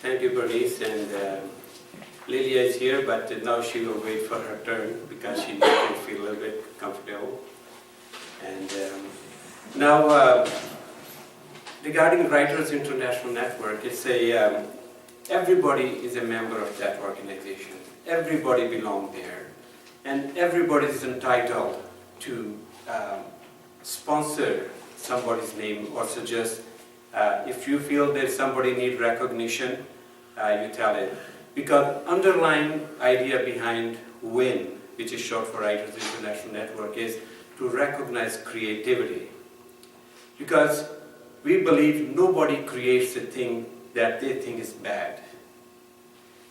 Thank you, Bernice. And Lilia is here, but now she will wait for her turn because she needs to feel a little bit comfortable. And now, regarding Writers International Network, it's a everybody is a member of that organization. Everybody belongs there, and everybody is entitled to sponsor somebody's name or suggest. If you feel that somebody needs recognition, you tell it. Because underlying idea behind WIN, which is short for Writers International Network, is to recognize creativity. Because we believe nobody creates a thing that they think is bad.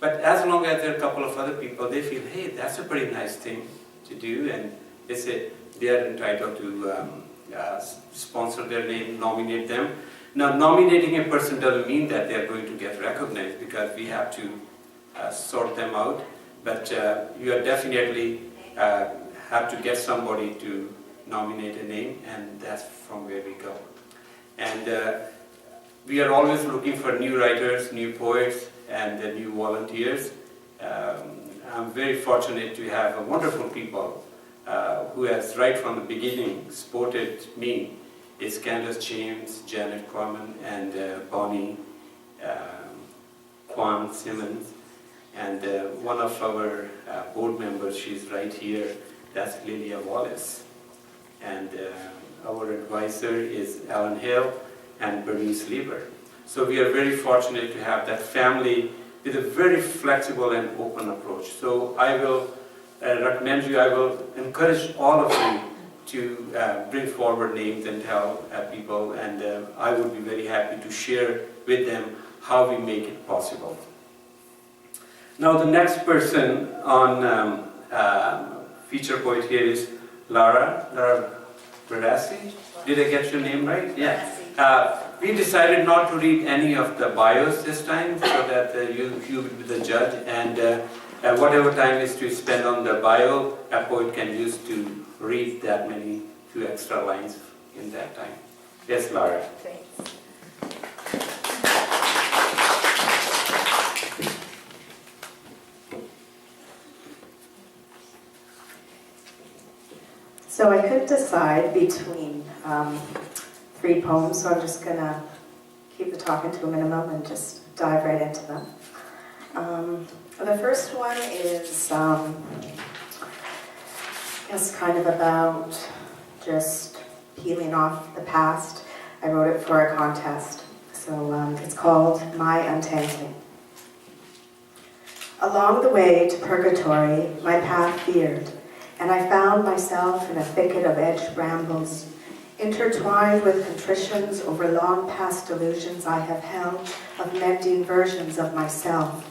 But as long as there are a couple of other people, they feel, hey, that's a pretty nice thing to do, and they say they are entitled to sponsor their name, nominate them. Now, nominating a person doesn't mean that they are going to get recognized, because we have to sort them out. But you are definitely have to get somebody to nominate a name, and that's from where we go. And we are always looking for new writers, new poets, and new volunteers. I'm very fortunate to have wonderful people who has right from the beginning supported me. It's Candace James, Janet Corman, and Bonnie Kwan Simmons. And one of our board members, she's right here, that's Lilia Wallace. And our advisor is Alan Hill and Bernice Lieber. So we are very fortunate to have that family with a very flexible and open approach. So I will recommend you, I will encourage all of you to bring forward names and tell people, and I would be very happy to share with them how we make it possible. Now the next person on feature poet here is Lara Varesi. Did I get your name right? Yeah. We decided not to read any of the bios this time, so that you would be the judge, and whatever time is to spend on the bio, a poet can use to read that many few extra lines in that time. Yes, Lara. Thanks. So I couldn't decide between 3 poems, so I'm just going to keep the talking to a minimum and just dive right into them. The first one is it's kind of about just peeling off the past. I wrote it for a contest, so it's called My Untangling. Along the way to purgatory, my path veered, and I found myself in a thicket of edged brambles, intertwined with contritions over long past delusions I have held of mending versions of myself.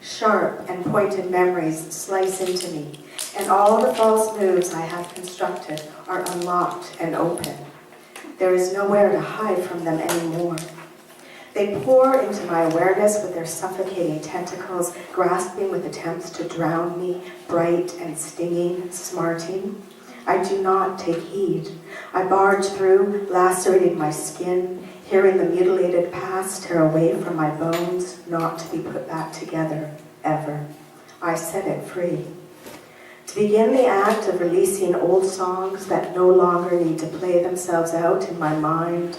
Sharp and pointed memories slice into me, and all the false moods I have constructed are unlocked and open. There is nowhere to hide from them anymore. They pour into my awareness with their suffocating tentacles, grasping with attempts to drown me, bright and stinging, smarting. I do not take heed. I barge through, lacerating my skin, hearing the mutilated past tear away from my bones, not to be put back together, ever. I set it free. To begin the act of releasing old songs that no longer need to play themselves out in my mind,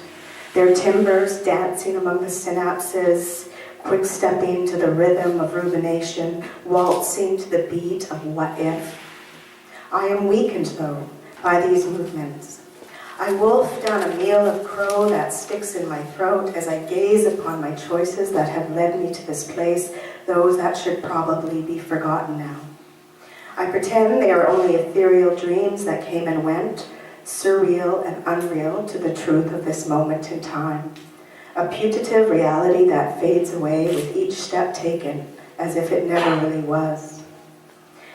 their timbres dancing among the synapses, quick-stepping to the rhythm of rumination, waltzing to the beat of what if. I am weakened, though, by these movements. I wolf down a meal of crow that sticks in my throat as I gaze upon my choices that have led me to this place, those that should probably be forgotten now. I pretend they are only ethereal dreams that came and went, surreal and unreal to the truth of this moment in time. A putative reality that fades away with each step taken, as if it never really was.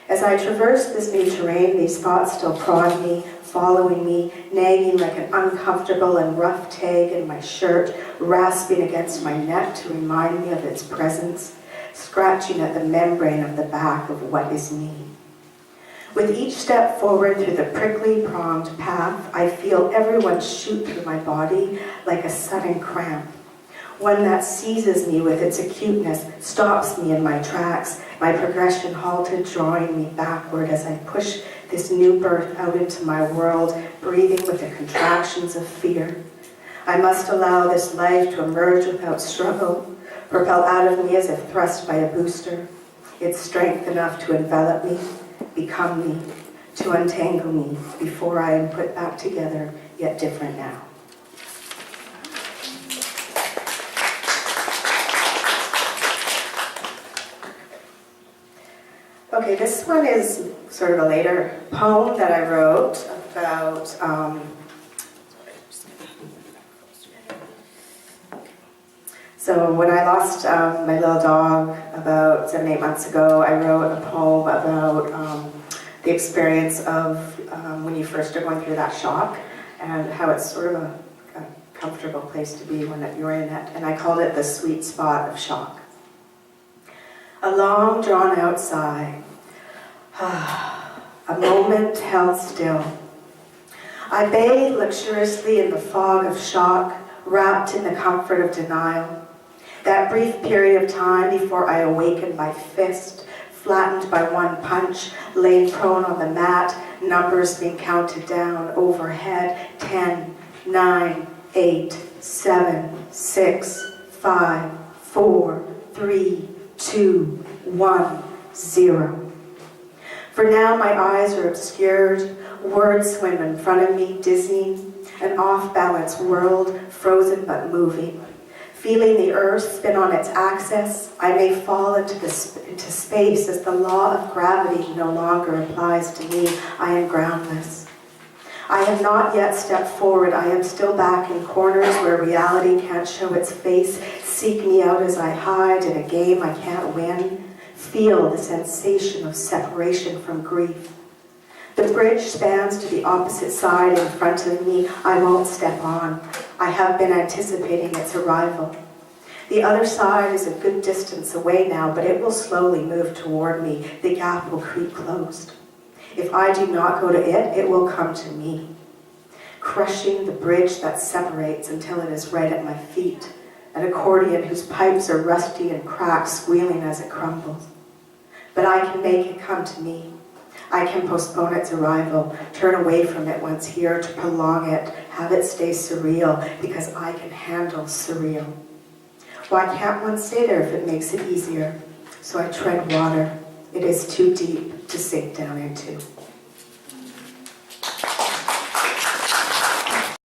As I traverse this new terrain, these thoughts still prod me, following me, nagging like an uncomfortable and rough tag in my shirt, rasping against my neck to remind me of its presence, scratching at the membrane of the back of what is me. With each step forward through the prickly, pronged path, I feel everyone shoot through my body like a sudden cramp. one that seizes me with its acuteness, stops me in my tracks, my progression halted, drawing me backward as I push this new birth out into my world, breathing with the contractions of fear. I must allow this life to emerge without struggle, propel out of me as if thrust by a booster, its strength enough to envelop me, become me, to untangle me before I am put back together, yet different now. Okay, this one is sort of a later poem that I wrote about so when I lost my little dog about 7-8 months ago, I wrote a poem about the experience of when you first are going through that shock and how it's sort of a comfortable place to be when you're in it. And I called it the sweet spot of shock. A long drawn out sigh, a moment held still. I bathe luxuriously in the fog of shock, wrapped in the comfort of denial. That brief period of time before I awakened my fist, flattened by one punch, laying prone on the mat, numbers being counted down overhead, 10, 9, 8, 7, 6, 5, 4, 3, 2, 1, 0. For now my eyes are obscured, words swim in front of me, dizzying, an off-balance world, frozen but moving. Feeling the earth spin on its axis, I may fall into space as the law of gravity no longer applies to me. I am groundless. I have not yet stepped forward. I am still back in corners where reality can't show its face, seek me out as I hide in a game I can't win. Feel the sensation of separation from grief. The bridge spans to the opposite side in front of me. I won't step on. I have been anticipating its arrival. The other side is a good distance away now, but it will slowly move toward me. The gap will creep closed. If I do not go to it, it will come to me, crushing the bridge that separates until it is right at my feet, an accordion whose pipes are rusty and cracked, squealing as it crumbles. But I can make it come to me. I can postpone its arrival, turn away from it once here to prolong it, have it stay surreal, because I can handle surreal. Why can't one stay there if it makes it easier? So I tread water. It is too deep to sink down into.